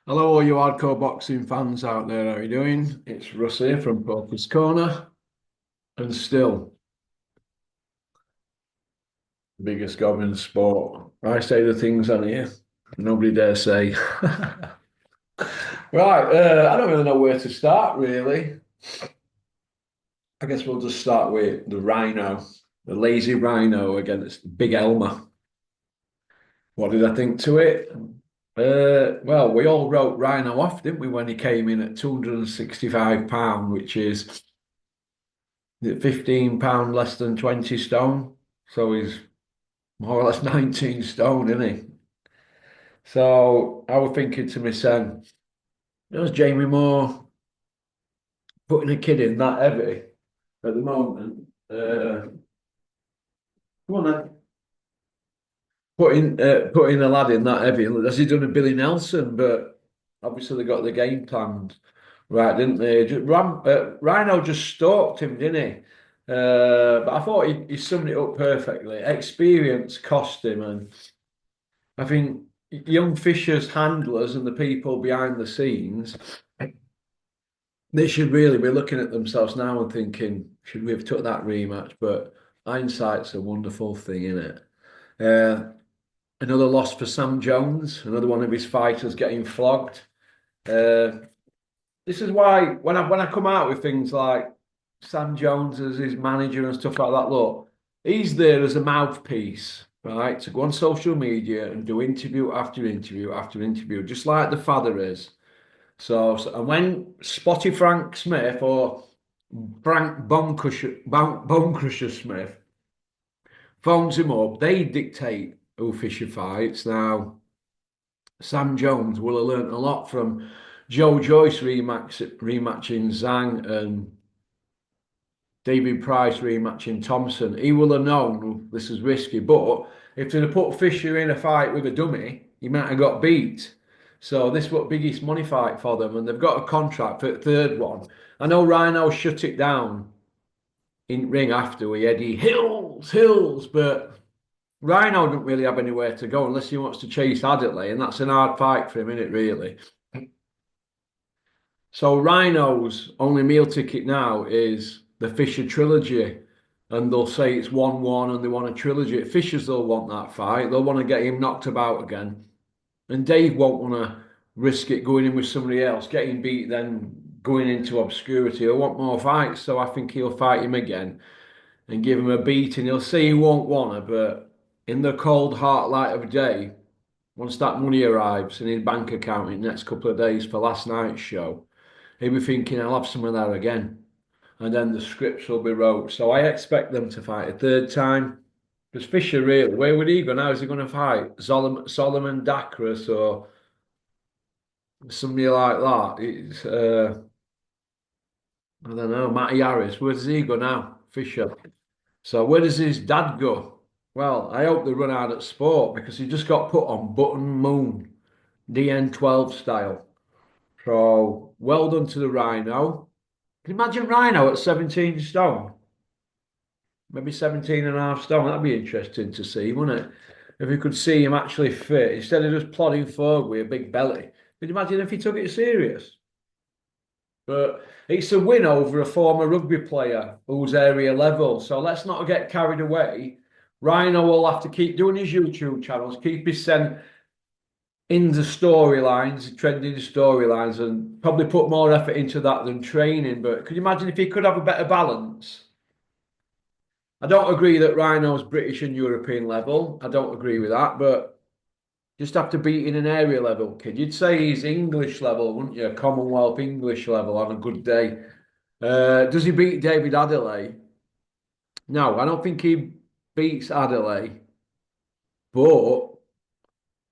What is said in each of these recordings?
Hello, all you hardcore boxing fans out there. How are you doing? It's Russ here from Poker's Corner, and still the biggest gob in the sport. I say the things on here nobody dare say. Right, I don't really know where to start, really. I guess we'll just start with the Rhino, the lazy Rhino against Big Elmer. What did I think to it? Well, we all wrote Rhino off, didn't we, when he came in at £265, which is £15 less than 20 stone. So he's more or less 19 stone, isn't he? So I was thinking to myself, does Jamie Moore putting a kid in that heavy at the moment? Come on then. Putting a lad in that heavy. Has he done a Billy Nelson? But obviously they got the game planned right, didn't they? Rhino just stalked him, didn't he? But I thought he summed it up perfectly. Experience cost him, and I think young Fisher's handlers and the people behind the scenes, they should really be looking at themselves now and thinking, should we have took that rematch? But hindsight's a wonderful thing, isn't it? Another loss for Sam Jones, another one of his fighters getting flogged. Uh, this is why when I come out with things like Sam Jones as his manager and stuff like that, look, he's there as a mouthpiece, right, to go on social media and do interview after interview after interview, just like the father is. And when Spotty Frank Smith or Frank Bone Crusher Smith phones him up, they dictate who Fisher fights. Now, Sam Jones will have learnt a lot from Joe Joyce rematching Zhang and David Price rematching Thompson. He will have known this is risky, but if they'd have put Fisher in a fight with a dummy, he might have got beat. So this was biggest money fight for them, and they've got a contract for the third one. I know Rhino shut it down in ring after with Eddie Hills, but Rhino don't really have anywhere to go unless he wants to chase Adderley, and that's an hard fight for him, isn't it, really? So Rhino's only meal ticket now is the Fisher Trilogy, and they'll say it's 1-1 and they want a trilogy. Fishers, they'll want that fight. They'll want to get him knocked about again. And Dave won't want to risk it going in with somebody else, getting beat, then going into obscurity. He'll want more fights, so I think he'll fight him again and give him a beating. He'll say he won't want to, but in the cold hard light of day, once that money arrives in his bank account in the next couple of days for last night's show, he'll be thinking, I'll have some of that again. And then the scripts will be wrote. So I expect them to fight a third time. Because Fisher, really, where would he go now? Is he going to fight Solomon Dakras or somebody like that? I don't know, Matty Harris. Where does he go now? Fisher. So where does his dad go? Well, I hope they run out at sport because he just got put on Button Moon, DN12 style. So well done to the Rhino. Can you imagine Rhino at 17 stone? Maybe 17 and a half stone. That'd be interesting to see, wouldn't it? If you could see him actually fit instead of just plodding forward with a big belly. Could you imagine if he took it serious? But it's a win over a former rugby player who's area level. So let's not get carried away. Rhino will have to keep doing his YouTube channels, keep his send in the storylines, trending storylines, and probably put more effort into that than training. But could you imagine if he could have a better balance? I don't agree that Rhino's British and European level. I don't agree with that, but just have to beat in an area level kid. You'd say he's English level, wouldn't you? Commonwealth English level on a good day. Does he beat David Adelaide? No, I don't think he beats Adelaide, but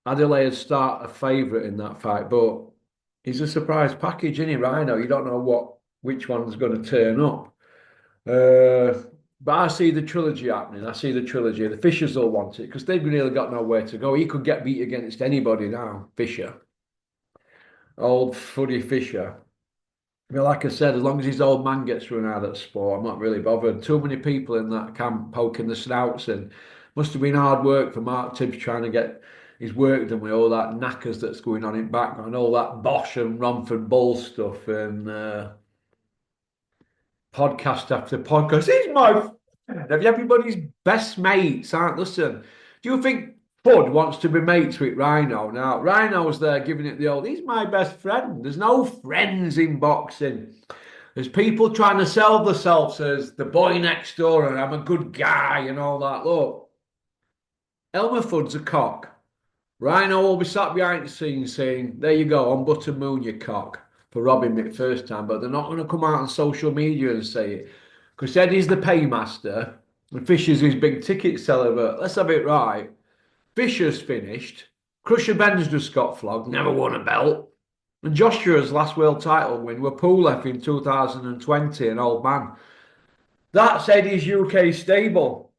Adelaide would start a favourite in that fight. But he's a surprise package, isn't he, Rhino? You don't know which one's going to turn up. But I see the trilogy happening. I see the trilogy. The Fishers will want it because they've really got nowhere to go. He could get beat against anybody now, Fisher. Old Fuddy Fisher. I mean, like I said, as long as his old man gets run out of sport, I'm not really bothered. Too many people in that camp poking the snouts in. Must have been hard work for Mark Tibbs trying to get he's worked them with all that knackers that's going on in background, all that Bosch and Romford Bull stuff, and podcast after podcast. He's my friend. Have you everybody's best mates, aren't listen? Do you think Fudd wants to be mates with Rhino? Now, Rhino's there giving it the old, he's my best friend. There's no friends in boxing. There's people trying to sell themselves as the boy next door and I'm a good guy and all that. Look, Elmer Fudd's a cock. Rhino will be sat behind the scenes saying, there you go, on Butter Moon, you cock, for robbing me the first time. But they're not going to come out on social media and say it. Because Eddie's the paymaster and Fisher's his big ticket seller. But let's have it right. Fisher's finished. Crusher Ben's just got flogged, never won a belt. And Joshua's last world title win were Pulev in 2020, an old man. That's Eddie's UK stable.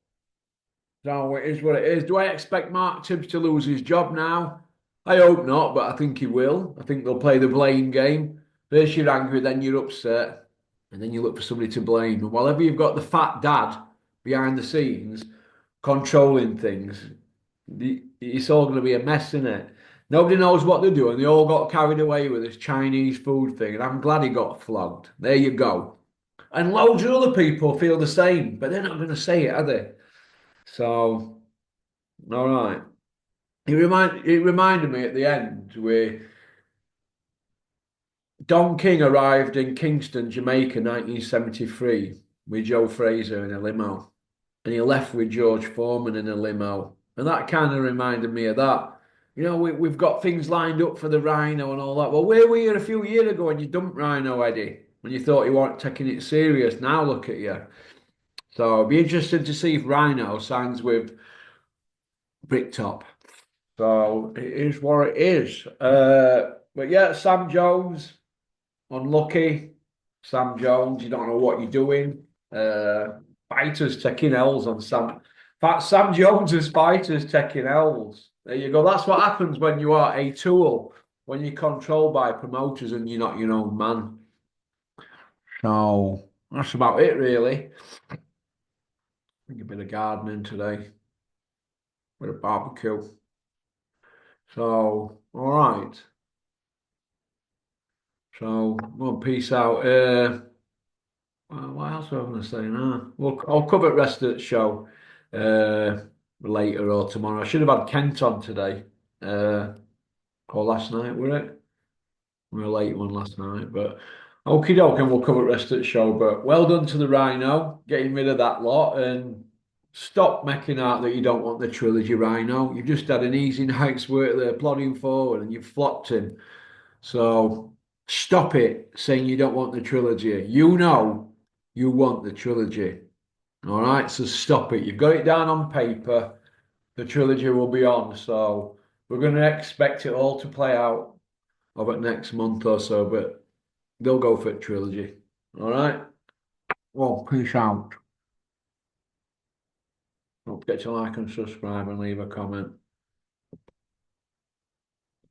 So it is what it is. Do I expect Mark Tibbs to lose his job now? I hope not, but I think he will. I think they'll play the blame game. First you're angry, then you're upset, and then you look for somebody to blame. And whenever you've got the fat dad behind the scenes controlling things, it's all going to be a mess, isn't it? Nobody knows what they're doing. They all got carried away with this Chinese food thing, and I'm glad he got flogged. There you go. And loads of other people feel the same, but they're not going to say it, are they? So, all right. It reminded me at the end where Don King arrived in Kingston, Jamaica, 1973, with Joe Fraser in a limo, and he left with George Foreman in a limo, and that kind of reminded me of that. You know, we've got things lined up for the Rhino and all that. Well, where were you a few years ago when you dumped Rhino, Eddie? When you thought you weren't taking it serious. Now look at you. So it'll be interesting to see if Rhino signs with Bricktop. So it is what it is. But yeah, Sam Jones, unlucky. Sam Jones, you don't know what you're doing. Fighters taking L's on Sam. In fact, Sam Jones's fighters taking L's. There you go. That's what happens when you are a tool, when you're controlled by promoters and you're not your own man. So that's about it, really. I think a bit of gardening today, with a barbecue. So, all right. So, well, peace out. What else was I going to say now? Well, I'll cover the rest of the show later or tomorrow. I should have had Kent on today or last night, were it? We were a late one last night, but okie doke, and we'll cover the rest of the show. But well done to the Rhino, getting rid of that lot, and stop making out that you don't want the Trilogy Rhino. You've just had an easy night's work there, plodding forward, and you've flopped him. So stop it saying you don't want the Trilogy. You know you want the Trilogy. All right, so stop it. You've got it down on paper. The Trilogy will be on. So we're going to expect it all to play out over the next month or so, but they'll go for the Trilogy. All right. Well, peace out. Don't forget to like and subscribe and leave a comment.